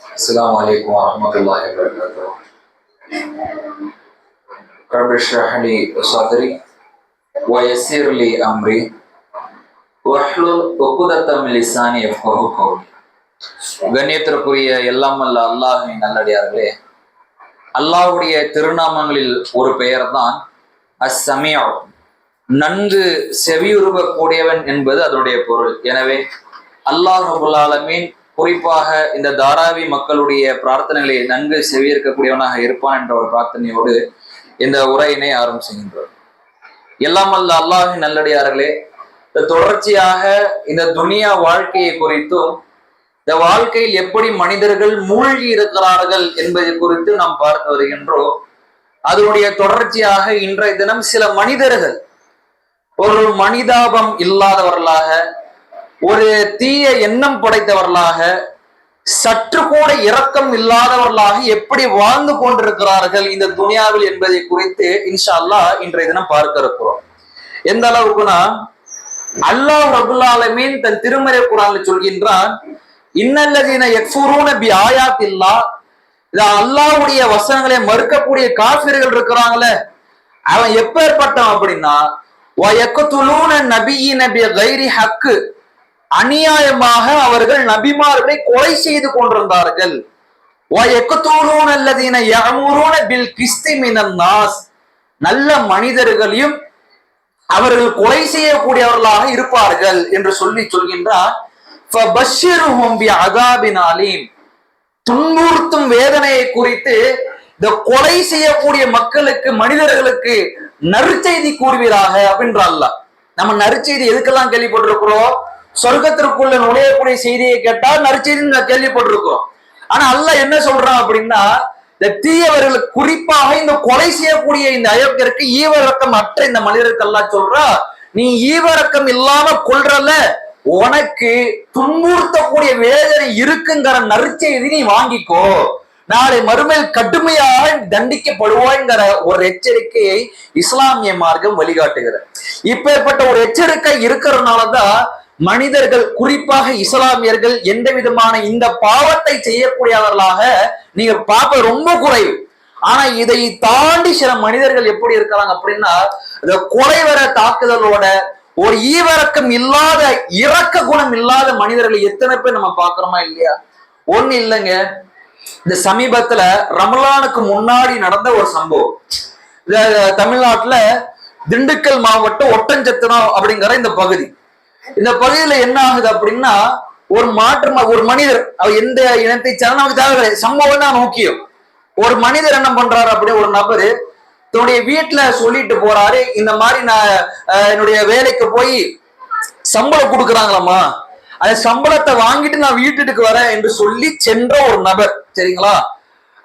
السلام عليكم ورحمة الله وبركاته. رب اشرح لي صدري ويسر لي أمري واحلل عقدة من لساني يفقهوا قولي. கண்ணியத்திற்குரிய எல்லாம் அல்ல அல்லாஹ்வின் நல்லடியார்களே, அல்லாஹ்வுடைய திருநாமங்களில் ஒரு பெயர் தான் அஸ்-சமீஉ, நன்கு செவியுறுவக்கூடியவன் என்பது அதனுடைய பொருள். எனவே அல்லாஹ் ரப்பல் ஆலமீன் குறிப்பாக இந்த தாராவி மக்களுடைய பிரார்த்தனைகளை நன்கு செவியேற்கக்கூடியவனாக இருப்பான் என்ற ஒரு பிரார்த்தனையோடு இந்த உரையினை ஆரம்பிக்கின்றோம். எல்லாம் அல்ல அல்லாஹ்வின் நல்லடியார்களே, தொடர்ச்சியாக இந்த துனியா வாழ்க்கையை குறித்தும் இந்த வாழ்க்கையில் எப்படி மனிதர்கள் மூழ்கி இருக்கிறார்கள் என்பதை குறித்து நாம் பார்த்து வருகின்றோம். அதனுடைய தொடர்ச்சியாக இன்றைய தினம் சில மனிதர்கள் ஒரு மனிதாபம் இல்லாதவர்களாக, ஒரு தீய எண்ணம் படைத்தவர்களாக, சற்று கூட இரக்கம் இல்லாதவர்களாக எப்படி வாழ்ந்து கொண்டிருக்கிறார்கள் இந்த துனியாவில் என்பதை குறித்து இன்ஷா அல்லாஹ் இன்றைய தினம் பார்க்க இருக்கிறோம். எந்த அளவுக்குனா, அல்லாஹ் ரப்பல் ஆலமீன் தன் திருமறை குர்ஆனில் சொல்கின்றான், இன்னல்லதீன யக்ஃபுரூன பி ஆயாத்தில்லாஹ், அல்லாஹ்வுடைய வசனங்களை மறுக்கக்கூடிய காஃபிர்கள் இருக்கிறாங்களே, அவன் எப்பேற்பட்டவன் அப்படின்னா, வயக்துலூன நபிய்யின பிகைரி ஹக், அநியாயமாக அவர்கள் நபிமார்களை கொலை செய்து கொண்டிருந்தார்கள். வயக்துலூன அல்லதீன யஅமுரூன பில் கிஸ்தி மினன் நாஸ், நல்ல மனிதர்களையும் அவர்கள் கொலை செய்யக்கூடியவர்களாக இருப்பார்கள் என்று சொல்கின்றார். ஃபபஷ்ஷிர்ஹும் பிஅஸாபின் அலீம், துன்புறுத்தும் வேதனையை குறித்து இந்த கொலை செய்யக்கூடிய மக்களுக்கு, மனிதர்களுக்கு நற்செய்தி கூறுவீராக அப்படின்ற அல்லாஹ். நம்ம நற்செய்தி எதுக்கெல்லாம் கேள்விப்பட்டிருக்கிறோம்? சொர்க்கத்திற்குள்ள நுழையக்கூடிய செய்தியை கேட்டால் நற்செய்தி கேள்விப்பட்டிருக்கிறோம். ஆனா அல்லாஹ் என்ன சொல்றான் அப்படின்னா, இந்த தீயவர்களுக்கு, குறிப்பாக இந்த கொலை செய்யக்கூடிய இந்த அயோக்கியருக்கு ஈவரக்கம் அற்ற இந்த மனிதருக்கு அல்லாஹ் சொல்றா, நீ ஈவரக்கம் இல்லாம கொல்றல, உனக்கு துன்புறுத்தக்கூடிய வேதனை இருக்குங்கிற நற்செய்தி நீ வாங்கிக்கோ, நாளை மறுமையில் கடுமையாக தண்டிக்கப்படுவாய்ங்கிற ஒரு எச்சரிக்கையை இஸ்லாமிய மார்க்கம் வழிகாட்டுகிறது. இப்பேற்பட்ட ஒரு எச்சரிக்கை இருக்கிறதுனாலதான் மனிதர்கள், குறிப்பாக இஸ்லாமியர்கள், எந்த விதமான இந்த பாவத்தை செய்யக்கூடியவர்களாக நீங்க பார்ப்ப ரொம்ப குறைவு. ஆனா இதை தாண்டி சில மனிதர்கள் எப்படி இருக்கிறாங்க அப்படின்னா, இந்த கொலைவர தாக்குதலோட ஒரு ஈவரக்கம் இல்லாத, இரக்க குணம் இல்லாத மனிதர்களை எத்தனை பேர் நம்ம பாக்குறோமா இல்லையா? ஒண்ணு இல்லைங்க, இந்த சமீபத்துல ரமலானுக்கு முன்னாடி நடந்த ஒரு சம்பவம். தமிழ்நாட்டுல திண்டுக்கல் மாவட்டம் ஒட்டஞ்சத்திரம் அப்படிங்கிற இந்த பகுதி, இந்த பகுதியில என்ன ஆகுது அப்படின்னா, ஒரு மனிதர், அவர் எந்த இனத்தை சேர்ந்த நமக்கு தேவை, சம்பவம் தான் முக்கியம். ஒரு மனிதர் என்ன பண்றாரு அப்படி, ஒரு நபரு தன்னுடைய வீட்டுல சொல்லிட்டு போறாரு, இந்த மாதிரி நான் என்னுடைய வேலைக்கு போய் சம்பளம் கொடுக்குறாங்களாமா, அந்த சம்பளத்தை வாங்கிட்டு நான் வீட்டுக்கு வரேன் என்று சொல்லி சென்ற ஒரு நபர், சரிங்களா?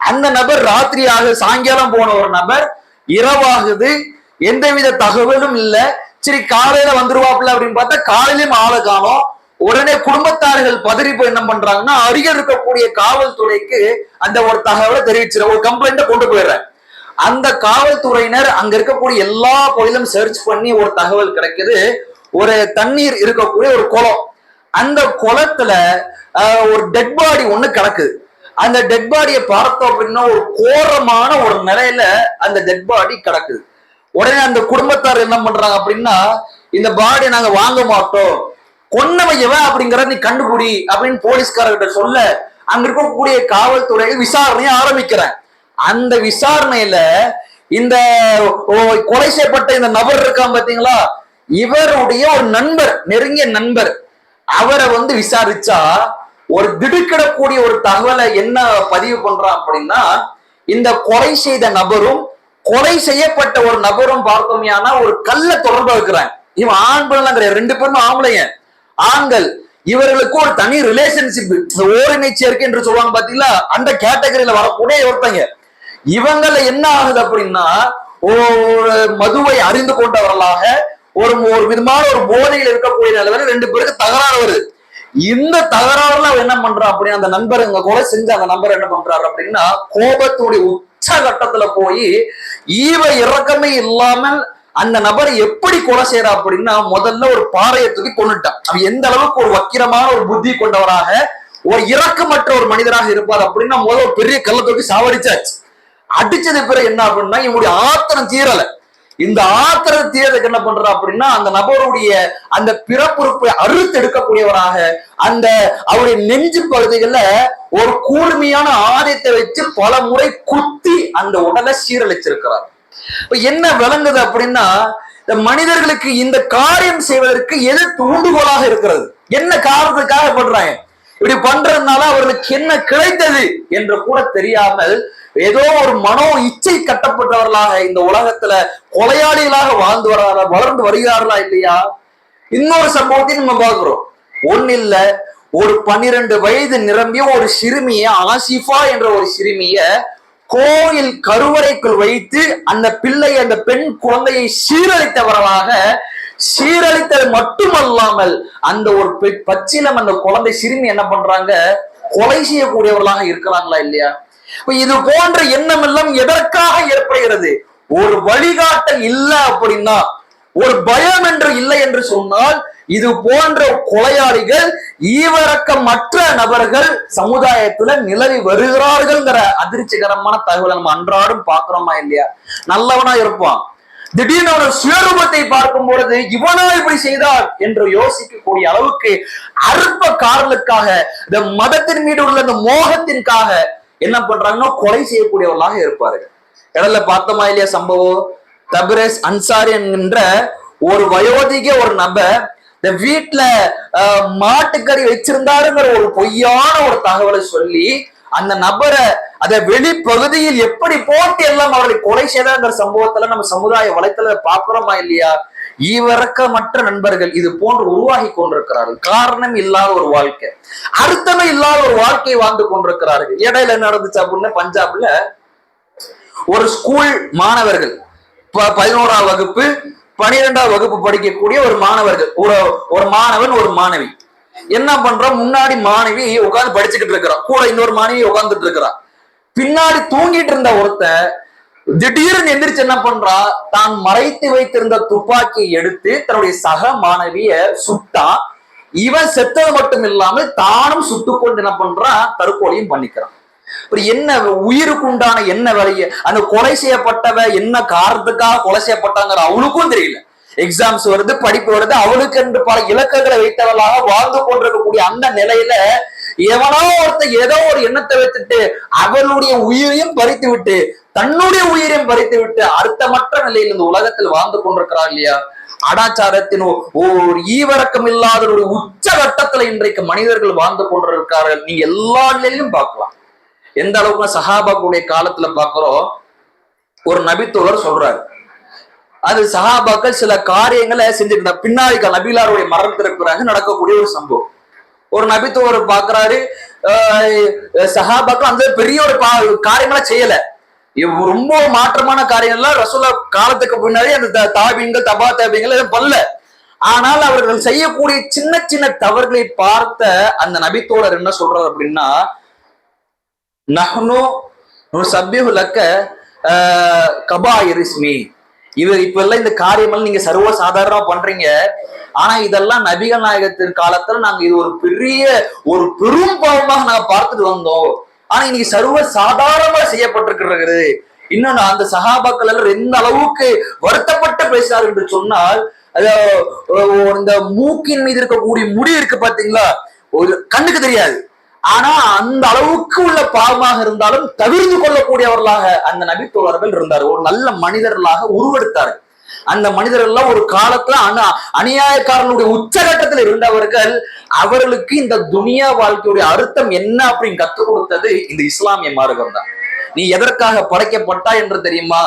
அந்த நபர் ராத்திரியாக சாயங்காலம் போன ஒரு நபர், இரவாகுது, எந்தவித தகவலும் இல்ல, சரி காலையில வந்துருவாப்புல அப்படின்னு பார்த்தா காலையிலும் ஆளை காணோம். உடனே குடும்பத்தார்கள் பதறி போய் என்ன பண்றாங்கன்னா, அருகில் இருக்கக்கூடிய காவல்துறைக்கு அந்த ஒரு தகவலை தெரிவிச்சிட, ஒரு கம்ப்ளைண்ட்டை கொண்டு போயிடுறேன். அந்த காவல்துறையினர் அங்க இருக்கக்கூடிய எல்லா பகுதியிலும் சர்ச் பண்ணி ஒரு தகவல் கிடைக்குது, ஒரு தண்ணீர் இருக்கக்கூடிய ஒரு குளம், அந்த குளத்துல ஒரு டெட் பாடி ஒண்ணு கிடக்குது. அந்த டெட் பாடியை பார்த்தோம் அப்படின்னா, ஒரு கோரமான ஒரு நிலையில அந்த டெட் பாடி கிடக்குது. உடனே அந்த குடும்பத்தார் என்ன பண்றாங்க அப்படின்னா, இந்த பாடி நாங்க வாங்க மாட்டோம், கொன்னவன் எவன் அப்படிங்கிறத நீ கண்டுபிடி அப்படின்னு போலீஸ்காரர்கிட்ட சொல்ல, அங்க இருக்கக்கூடிய காவல்துறை விசாரணையை ஆரம்பிக்கிறேன். அந்த விசாரணையில இந்த கொலை செய்யப்பட்ட இந்த நபர் இருக்கான் பாத்தீங்களா, இவருடைய ஒரு நண்பர், நெருங்கிய நண்பர், அவரை விசாரிச்சா ஒரு திடுக்கிடக்கூடிய ஒரு தகவலை என்ன பதிவு பண்றான் அப்படின்னா, இந்த கொலை செய்த நபரும் கொலை செய்யப்பட்ட ஒரு நபரும் பார்த்தோம்னா ஒரு கள்ள தொடர்பு இருக்கிறாங்க. இவன் ஆண் பெண்ணெல்லாம் கிடையாது, ரெண்டு பேருமே ஆம்பளைங்க, ஆண்கள். இவர்களுக்கு ஒரு தனி ரிலேஷன்ஷிப், ஓரினை சேர்க்கை என்று சொல்லுவாங்க பாத்தீங்களா, அந்த கேட்டகரியில வரக்கூடிய ஒருத்தங்க. இவங்கள என்ன ஆகுது அப்படின்னா, ஒரு மதுவை அறிந்து கொண்டவர்களாக, ஒரு விதமான ஒரு போதையில் இருக்கக்கூடிய நிலையில ரெண்டு பேருக்கு தகராறு வருது. இந்த தகராறுல என்ன பண்றான் அப்படின்னா, அந்த நண்பர், இங்க கொலை செஞ்ச அந்த நண்பர் என்ன பண்றாரு அப்படின்னா, கோபத்துடைய உச்ச கட்டத்துல போய் ஈவ இறக்கமே இல்லாமல் அந்த நபர் எப்படி கொலை செய்யறா அப்படின்னா, முதல்ல ஒரு பாறையை தூக்கி கொண்டுட்டான். அவன் எந்த அளவுக்கு ஒரு வக்கிரமான ஒரு புத்தி கொண்டவராக, ஒரு இரக்கமற்ற ஒரு மனிதராக இருப்பார் அப்படின்னா முதல்ல ஒரு பெரிய கல்லை தூக்கி சாவடிச்சாச்சு. அடிச்சது பிறகு என்ன அப்படின்னா இவனுடைய ஆத்திரம் தீரல. இந்த ஆத்திரம் தீரதுக்கு என்ன பண்ற அப்படின்னா அந்த நபருடைய அந்த பிறப்புறுப்பை அறுத்து எடுக்கக்கூடியவராக அந்த அவருடைய நெஞ்சு பகுதிகள்ல ஒரு கூர்மையான ஆயுதத்தை வச்சு பல முறை குத்தி அந்த உடலை சீரழிச்சிருக்கிறார். இப்ப என்ன விளங்குது அப்படின்னா இந்த மனிதர்களுக்கு இந்த காரியம் செய்வதற்கு எது தூண்டுகோலாக இருக்கிறது, என்ன காரணத்துக்காக பண்றாங்க, இப்படி பண்றதுனால அவர்களுக்கு என்ன கிடைத்தது என்று கூட தெரியாமல் ஏதோ ஒரு மனோ இச்சை கட்டப்பட்டவர்களாக இந்த உலகத்துல கொலையாளிகளாக வளர்ந்து வருகிறார்களா இல்லையா? இன்னொரு சம்பவத்தையும் நம்ம பார்க்கிறோம். ஒன்னு இல்ல, ஒரு 12 வயது நிரம்பிய ஒரு சிறுமிய, ஆசிஃபா என்ற ஒரு சிறுமிய கோயில் கருவறைக்குள் வைத்து அந்த பிள்ளை, அந்த பெண் குழந்தையை சீரழித்தவர்களாக, சீரழித்தது மட்டுமல்லாமல் அந்த ஒரு பச்சிலம் அந்த குழந்தை சிறுமி என்ன பண்றாங்க, கொலை செய்யக்கூடியவர்களாக இருக்கிறாங்களா இல்லையா? இது போன்ற எண்ணம் எல்லாம் எதற்காக ஏற்படுகிறது? ஒரு வழிகாட்டல் இல்லை அப்படின்னா, ஒரு பயம் என்று இல்லை என்று சொன்னால் இது போன்ற கொலையாளிகள், ஈவரக்கமற்ற நபர்கள் சமுதாயத்துல நிலவி வருகிறார்கள்ங்கிற அதிர்ச்சிகரமான தகவலை நம்ம அன்றாடம் பாக்குறோமா இல்லையா? நல்லவனா இருப்பான், திடீர்னு அவனோட சுயரூபத்தை பார்க்கும் பொழுது இவனா இப்படி செய்தார் என்று யோசிக்கக்கூடிய அளவுக்கு அற்ப காரணத்துக்காக, இந்த மதத்தின் மீது உள்ள இந்த மோகத்திற்காக என்ன பண்றாங்கன்னா கொலை செய்யக்கூடியவர்களாக இருப்பார்கள். கடல்ல பார்த்தோமா இல்லையா சம்பவம்? தபரேஸ் அன்சாரி என்கின்ற ஒரு வயோதிக ஒரு நபர் இந்த வீட்டுல மாட்டுக்கறி வச்சிருந்தாருங்கிற ஒரு பொய்யான ஒரு தகவலை சொல்லி அந்த நபரை அதை வெளிப்பகுதியில் எப்படி போட்டு எல்லாம் அவர்களை கொலை செய்தாங்கிற சம்பவத்துல நம்ம சமுதாய வலைத்தள பாக்குறோமா இல்லையா? ஈவரக்கமற்ற நண்பர்கள் இது போன்று உருவாகி கொண்டிருக்கிறார்கள். காரணம் இல்லாத ஒரு வாழ்க்கை, அர்த்தமே இல்லாத ஒரு வாழ்க்கையை வாழ்ந்து கொண்டிருக்கிறார்கள். இடையில என்ன நடந்துச்சு அப்படின்னா, பஞ்சாப்ல ஒரு ஸ்கூல் மாணவர்கள் 11ஆம் வகுப்பு 12ஆம் வகுப்பு படிக்கக்கூடிய ஒரு மாணவர்கள், ஒரு மாணவன் ஒரு மாணவி என்ன பண்றோம், முன்னாடி மாணவி உட்கார்ந்து படிச்சுக்கிட்டு இருக்கிறான், கூட இன்னொரு மாணவி உட்கார்ந்துட்டு இருக்கிறான். பின்னாடி தூங்கிட்டு இருந்த ஒருத்தன் திடீர்னு எந்திரிச்சு என்ன பண்றா, தான் மறைத்து வைத்திருந்த துப்பாக்கியை எடுத்து தன்னுடைய சக மாணவிய சுட்டான். இவன் செத்தது மட்டும் இல்லாமல் தானும் சுட்டுக்கொண்டு என்ன பண்றான், தற்கொலையும் பண்ணிக்கிறான். என்ன உயிருக்கு உண்டான என்ன வேலைய, அந்த கொலை செய்யப்பட்டவ என்ன காரணத்துக்காக கொலை செய்யப்பட்டாங்கிற அவளுக்கும் தெரியல. எக்ஸாம்ஸ் வருது, படிப்பு வருது, அவளுக்கு என்று பல இலக்குகளை வைத்தவர்களாக வாழ்ந்து கொண்டிருக்கக்கூடிய அந்த நிலையில எவனோ ஒருத்தர் ஏதோ ஒரு எண்ணத்தை வைத்துட்டு அவளுடைய உயிரையும் பறித்து விட்டு தன்னுடைய உயிரையும் பறித்து விட்டு அர்த்தமற்ற நிலையில் இந்த உலகத்தில் வாழ்ந்து கொண்டிருக்கிறார் இல்லையா? அடாச்சாரத்தின் ஒரு ஈவரக்கம் இல்லாத ஒரு உச்ச கட்டத்துல இன்றைக்கு மனிதர்கள் வாழ்ந்து கொண்டிருக்கிறார்கள். நீங்க எல்லா நிலையிலும் பார்க்கலாம். எந்த அளவுக்கு சஹாபாக்களுடைய காலத்துல பாக்குறோம், ஒரு நபித்தோழர் சொல்றாரு, அது சஹாபாக்கள் சில காரியங்களை செஞ்சுட்டு பின்னாடி நபிலாருடைய மரணத்திற்கு பிறகு நடக்கக்கூடிய ஒரு சம்பவம். ஒரு நபித்தோழர் பாக்குறாரு, சஹாபாக்கள் அந்த பெரிய ஒரு காரியங்களை செய்யல, ரொம்ப மாற்றமான காரியங்கள்லாம் ரசூலா காலத்துக்கு பின்னாடி அந்த தாபீன்கள் தபா தாபீன்கள் எதுவும் பண்ணல. ஆனால் அவர்கள் செய்யக்கூடிய சின்ன சின்ன தவறுகளை பார்த்த அந்த நபித்தோழர் என்ன சொல்றாரு அப்படின்னா, நஹ்னு நுஸப்பிஹு லக்க கபாயிரிஸ்மி, இவர் இப்ப எல்லாம் இந்த காரியமெல்லாம் நீங்க சர்வ சாதாரணமா பண்றீங்க, ஆனா இதெல்லாம் நபிகள் நாயகத்தின் காலத்துல நாங்க இது ஒரு பெரிய ஒரு பெரும் பாவமாக நாங்க பார்த்துட்டு வந்தோம், ஆனா இன்னைக்கு சர்வ சாதாரணமா செய்யப்பட்டிருக்கிறது. இன்னொன்னு, அந்த சஹாபாக்கள் எல்லாம் எந்த அளவுக்கு வருத்தப்பட்டு பேசினார் என்று சொன்னால், இந்த மூக்கின் மீது இருக்கக்கூடிய முடி இருக்கு பாத்தீங்களா, ஒரு கண்ணுக்கு தெரியாது, ஆனா அந்த அளவுக்கு உள்ள பாவமாக இருந்தாலும் தவிர்த்து கொள்ளக்கூடியவர்களாக அந்த நபித்தோழர்கள் இருந்தார். ஒரு நல்ல மனிதர்களாக உருவெடுத்தார்கள். அந்த மனிதர்கள் ஒரு காலத்துல அநியாயக்காரனுடைய உச்சகட்டத்தில் இருந்தவர்கள். அவர்களுக்கு இந்த துனியா வாழ்க்கையுடைய அர்த்தம் என்ன அப்படின்னு கற்றுக் கொடுத்தது இந்த இஸ்லாமிய மார்க்கம் தான். நீ எதற்காக படைக்கப்பட்டா என்று தெரியுமா,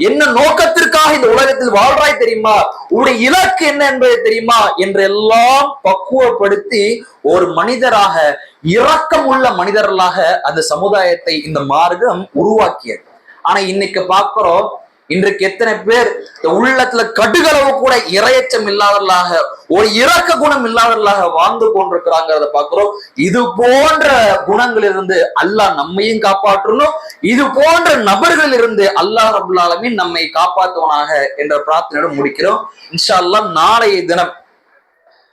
என்ன நோக்கத்திற்காக இந்த உலகத்தில் வாழ்றாய் தெரியுமா, உன்னுடைய இலக்கு என்ன என்பதை தெரியுமா என்றெல்லாம் பக்குவப்படுத்தி ஒரு மனிதராக, இரக்கம் உள்ள மனிதர்களாக அந்த சமுதாயத்தை இந்த மார்க்கம் உருவாக்கியது. ஆனா இன்னைக்கு பார்க்கிறோம், இன்றைக்கு எத்தனை பேர் உள்ளத்துல கடுகளவு கூட இரையச்சம் இல்லாதவர்களாக, ஒரு இரக்க குணம் இல்லாதவர்களாக வாழ்ந்து கொண்டிருக்கிறாங்கிறத பார்க்கிறோம். இது போன்ற குணங்களிலிருந்து அல்லாஹ் நம்மையும் காப்பாற்றணும், இது போன்ற நபர்களில் இருந்து அல்லாஹ் ரப்புல் ஆலமீன் நம்மை காப்பாற்றுவனாக என்ற பிரார்த்தனையோடு முடிக்கிறோம். இன்ஷா அல்லாஹ் நாளைய தினம்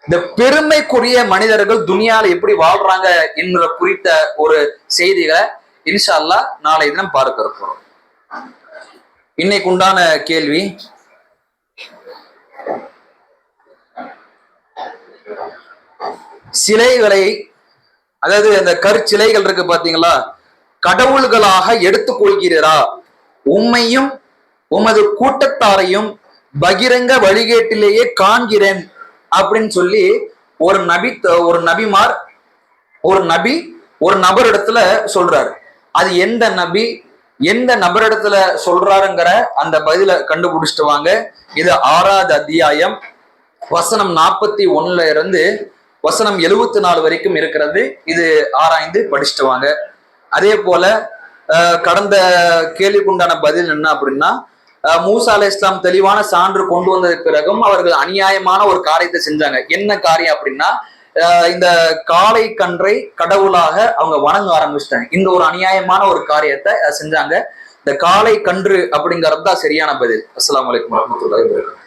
இந்த பெருமைக்குரிய மனிதர்கள் துனியால எப்படி வாழ்றாங்க என்ற குறித்த ஒரு செய்திகளை இன்ஷா அல்லாஹ் நாளை தினம் பார்க்க இருக்கிறோம். இன்னைக்கு உண்டான கேள்வி, சிலைகளை, அதாவது அந்த கற்சிலைகள் இருக்கு பாத்தீங்களா, கடவுள்களாக எடுத்துக்கொள்கிறீரா? உம்மையும் உமது கூட்டத்தாரையும் பகிரங்க வழிகேட்டிலேயே காண்கிறேன் அப்படின்னு சொல்லி ஒரு நபிமார் ஒரு நபி ஒரு நபரிடத்துல சொல்றாரு. அது எந்த நபரிடத்துல சொல்றாருங்கிற அந்த பதில கண்டுபிடிச்சிட்டு வாங்க. இது 6வது அத்தியாயம் வசனம் 41 இருந்து வசனம் 74 வரைக்கும் இருக்கிறது. இது ஆராய்ந்து படிச்சுட்டு வாங்க. அதே போல கடந்த கேள்விக்குண்டான பதில் என்ன அப்படின்னா, மூசா அலை இஸ்லாம் தெளிவான சான்று கொண்டு வந்ததுக்கு பிறகும் அவர்கள் அநியாயமான ஒரு காரியத்தை செஞ்சாங்க. என்ன காரியம் அப்படின்னா, இந்த காளை கன்றை கடவுளாக அவங்க வணங்க ஆரம்பிச்சிட்டாங்க. இந்த ஒரு அநியாயமான ஒரு காரியத்தை செஞ்சாங்க. இந்த காளை கன்று அப்படிங்கிறது தான் சரியான பதில். அஸ்ஸலாமு அலைக்கும் வரஹ்மத்துல்லாஹி வபரகாத்துஹு.